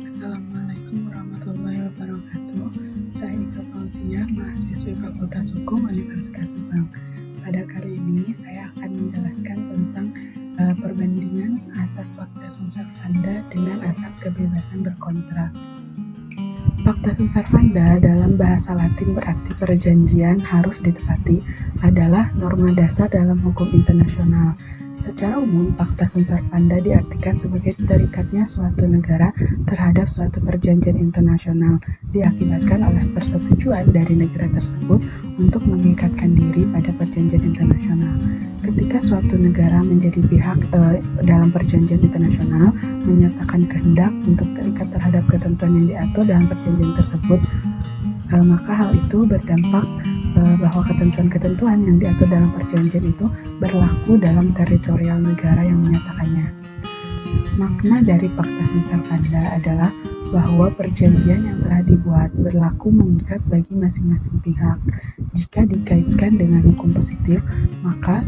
Assalamualaikum warahmatullahi wabarakatuh. Saya Ika Fauzia, mahasiswi Fakultas Hukum Universitas Subang. Pada kali ini saya akan menjelaskan tentang perbandingan asas Pacta Sunt Servanda dengan asas kebebasan berkontrak. Pacta Sunt Servanda dalam bahasa Latin berarti perjanjian harus ditepati, adalah norma dasar dalam hukum internasional. Secara umum, Pacta Sunt Servanda diartikan sebagai terikatnya suatu negara terhadap suatu perjanjian internasional diakibatkan oleh persetujuan dari negara tersebut untuk mengikatkan diri pada perjanjian internasional. Ketika suatu negara menjadi pihak dalam perjanjian internasional, menyatakan kehendak untuk terikat terhadap ketentuan yang diatur dalam perjanjian tersebut, maka hal itu berdampak bahwa ketentuan-ketentuan yang diatur dalam perjanjian itu berlaku dalam teritorial negara yang menyatakannya. Makna dari Pacta Sunt Servanda adalah bahwa perjanjian yang telah dibuat berlaku mengikat bagi masing-masing pihak. Jika dikaitkan dengan hukum positif, maka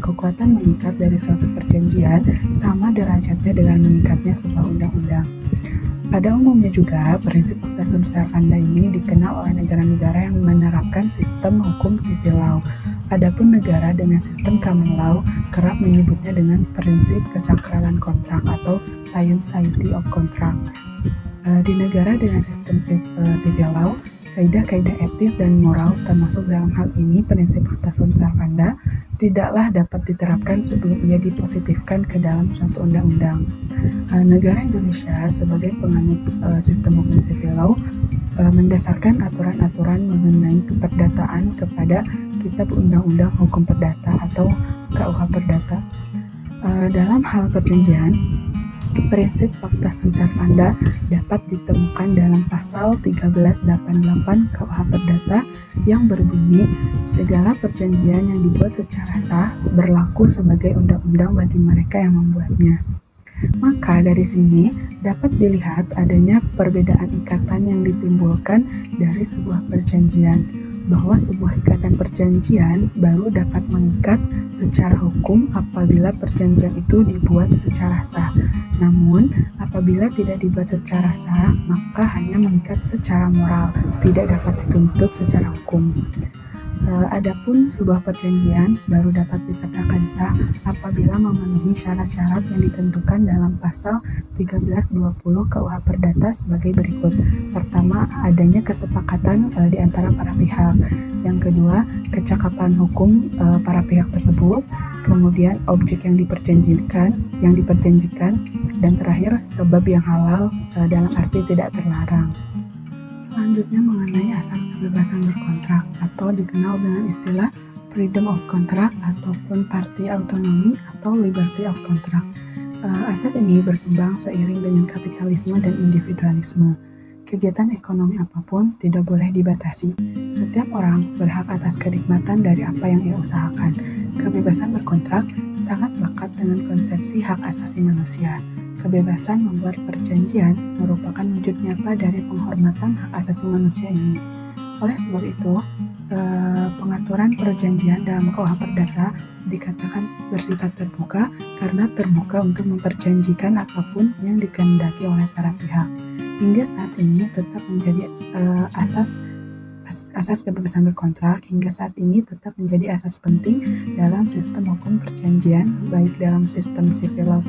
kekuatan mengikat dari suatu perjanjian sama derajatnya dengan mengikatnya sebuah undang-undang. Pada umumnya juga, prinsip Pacta Sunt Servanda ini dikenal oleh negara-negara yang menerapkan sistem hukum civil law. Adapun negara dengan sistem common law kerap menyebutnya dengan prinsip kesakralan kontrak atau science-sciety of contract. Di negara dengan sistem civil law, kaidah-kaidah etis dan moral termasuk dalam hal ini prinsip Pacta Sunt Servanda tidaklah dapat diterapkan sebelum ia dipositifkan ke dalam suatu undang-undang. Negara Indonesia sebagai penganut sistem hukum civil law mendasarkan aturan-aturan mengenai keperdataan kepada Kitab Undang-Undang Hukum Perdata atau KUH Perdata. Dalam hal perjanjian, prinsip Pacta Sunt Servanda dapat ditemukan dalam pasal 1388 KUH Perdata yang berbunyi, segala perjanjian yang dibuat secara sah berlaku sebagai undang-undang bagi mereka yang membuatnya. Maka dari sini dapat dilihat adanya perbedaan ikatan yang ditimbulkan dari sebuah perjanjian, bahwa sebuah ikatan perjanjian baru dapat mengikat secara hukum apabila perjanjian itu dibuat secara sah. Namun, apabila tidak dibuat secara sah, maka hanya mengikat secara moral, tidak dapat dituntut secara hukum. Adapun sebuah perjanjian baru dapat dikatakan sah apabila memenuhi syarat-syarat yang ditentukan dalam pasal 1320 KUH Perdata sebagai berikut. Pertama, adanya kesepakatan di antara para pihak. Yang kedua, kecakapan hukum para pihak tersebut. Kemudian, objek yang diperjanjikan, dan terakhir, sebab yang halal dalam arti tidak terlarang. Selanjutnya mengenai asas kebebasan berkontrak atau dikenal dengan istilah freedom of contract ataupun party autonomy atau liberty of contract. Asas ini berkembang seiring dengan kapitalisme dan individualisme. Kegiatan ekonomi apapun tidak boleh dibatasi. Setiap orang berhak atas kenikmatan dari apa yang ia usahakan. Kebebasan berkontrak sangat lekat dengan konsepsi hak asasi manusia. Kebebasan membuat perjanjian merupakan wujud nyata dari penghormatan hak asasi manusia ini. Oleh sebab itu, pengaturan perjanjian dalam KUH Perdata dikatakan bersifat terbuka karena terbuka untuk memperjanjikan apapun yang dikehendaki oleh para pihak. Hingga saat ini tetap menjadi asas kebebasan berkontrak hingga saat ini tetap menjadi asas penting dalam sistem hukum perjanjian, baik dalam sistem civil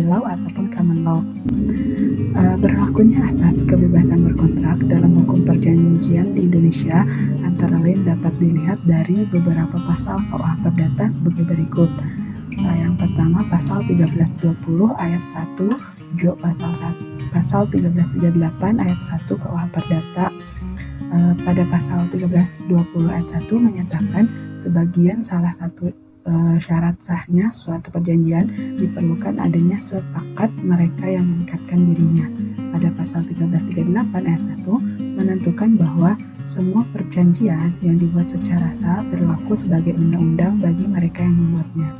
law ataupun common law. Berlakunya asas kebebasan berkontrak dalam hukum perjanjian di Indonesia antara lain dapat dilihat dari beberapa pasal KUH Perdata sebagai berikut. Yang pertama, pasal 1320 ayat 1, pasal 1338 ayat 1 KUH Perdata. Pada pasal 1320 ayat 1 menyatakan sebagian salah satu syarat sahnya suatu perjanjian diperlukan adanya sepakat mereka yang mengikatkan dirinya. Pada pasal 1338 ayat 1 menentukan bahwa semua perjanjian yang dibuat secara sah berlaku sebagai undang-undang bagi mereka yang membuatnya.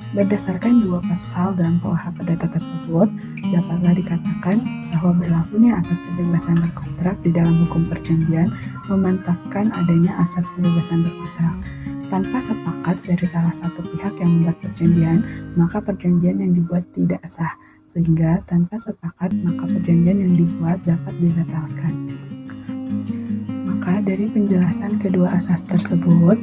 Berdasarkan dua pasal dalam KUH Perdata tersebut, dapatlah dikatakan bahwa berlakunya asas kebebasan berkontrak di dalam hukum perjanjian memantapkan adanya asas kebebasan berkontrak. Tanpa sepakat dari salah satu pihak yang membuat perjanjian, maka perjanjian yang dibuat tidak sah. sehingga tanpa sepakat maka perjanjian yang dibuat dapat dibatalkan. Maka dari penjelasan kedua asas tersebut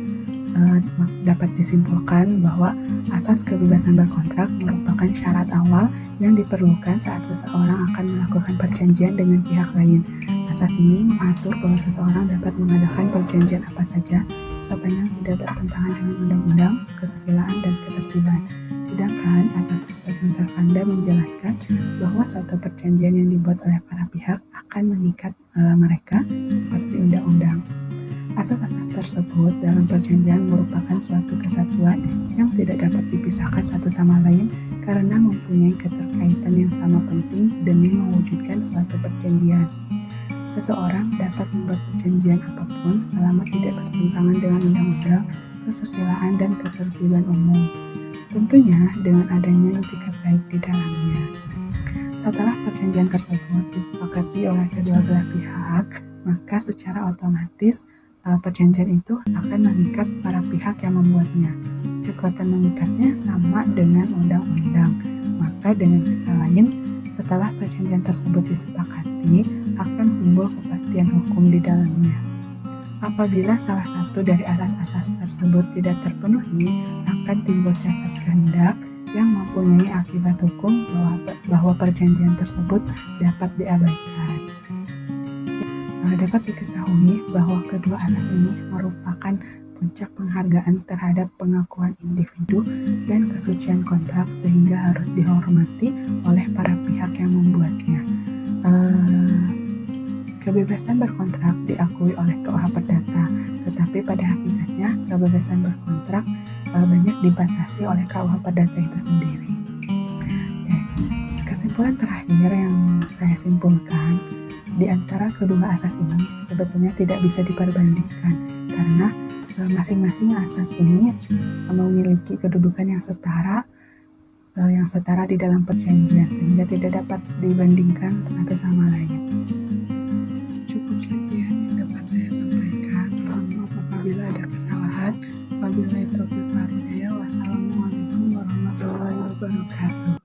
dapat disimpulkan bahwa asas kebebasan berkontrak merupakan syarat awal yang diperlukan saat seseorang akan melakukan perjanjian dengan pihak lain. Asas ini mengatur bahwa seseorang dapat mengadakan perjanjian apa saja sepanjang tidak bertentangan dengan undang-undang, kesusilaan, dan ketertiban. Sedangkan asas putusan servanda menjelaskan bahwa suatu perjanjian yang dibuat oleh para pihak akan mengikat mereka seperti undang-undang. Asas-asas tersebut dalam perjanjian merupakan suatu kesatuan yang tidak dapat dipisahkan satu sama lain karena mempunyai keterkaitan yang sama penting demi mewujudkan suatu perjanjian. Seseorang dapat membuat perjanjian apapun selama tidak bertentangan dengan undang-undang, kesusilaan, dan ketertiban umum. Tentunya dengan adanya itikat baik di dalamnya. Setelah perjanjian tersebut disepakati oleh kedua belah pihak, maka secara otomatis perjanjian itu akan mengikat para pihak yang membuatnya. Kekuatan mengikatnya sama dengan undang-undang. Maka dengan kata lain, setelah perjanjian tersebut disepakati, akan timbul kepastian hukum di dalamnya. Apabila salah satu dari asas-asas tersebut tidak terpenuhi, akan timbul cacat kehendak yang mempunyai akibat hukum bahwa perjanjian tersebut dapat diabaikan. Dapat diketahui bahwa kedua asas ini merupakan puncak penghargaan terhadap pengakuan individu dan kesucian kontrak sehingga harus dihormati oleh para pihak yang membuatnya. Kebebasan berkontrak diakui oleh KUH Perdata, tetapi pada hakikatnya kebebasan berkontrak banyak dibatasi oleh KUH Perdata itu sendiri. Kesimpulan terakhir yang saya simpulkan, di antara kedua asas ini sebetulnya tidak bisa diperbandingkan karena masing-masing asas ini memiliki kedudukan yang setara di dalam perjanjian sehingga tidak dapat dibandingkan satu sama lain. Cukup sekian yang dapat saya sampaikan. Mohon maaf apabila ada kesalahan. Wabillahi taufiq wal hidayah. Wassalamualaikum warahmatullahi wabarakatuh.